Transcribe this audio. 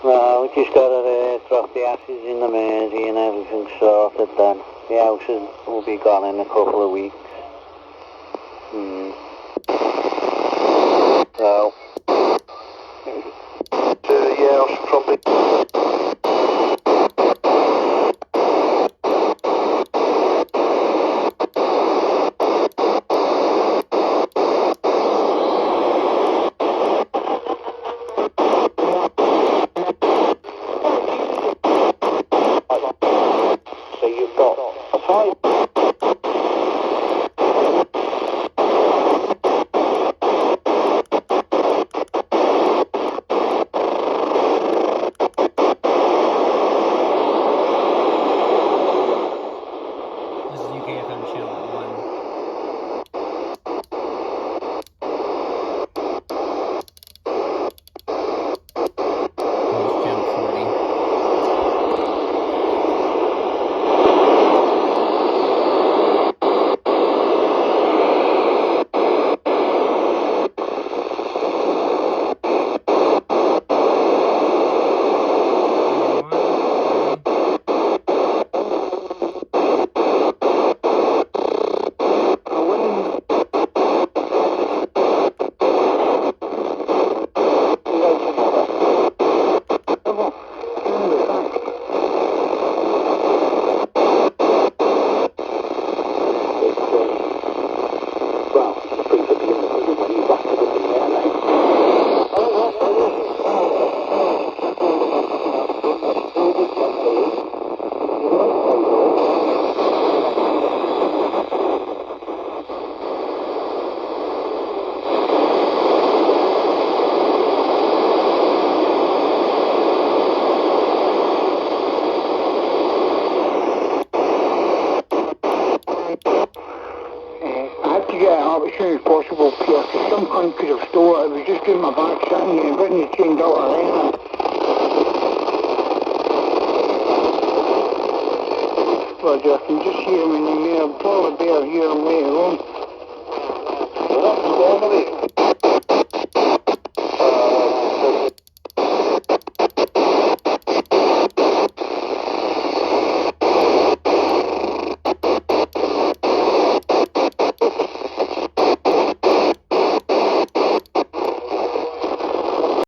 Well, we just got to drop the ashes in the Mersey and everything sorted then. The house will be gone in a couple of weeks. So, yeah, I should probably... So you've got a pipe. As soon as possible, Pierre, because some cunt could have stole it. I was just doing my back sitting here and wasn't chained out or anything. Well, I can just hear him in the mirror. Probably better hear him later on. Well, that's normally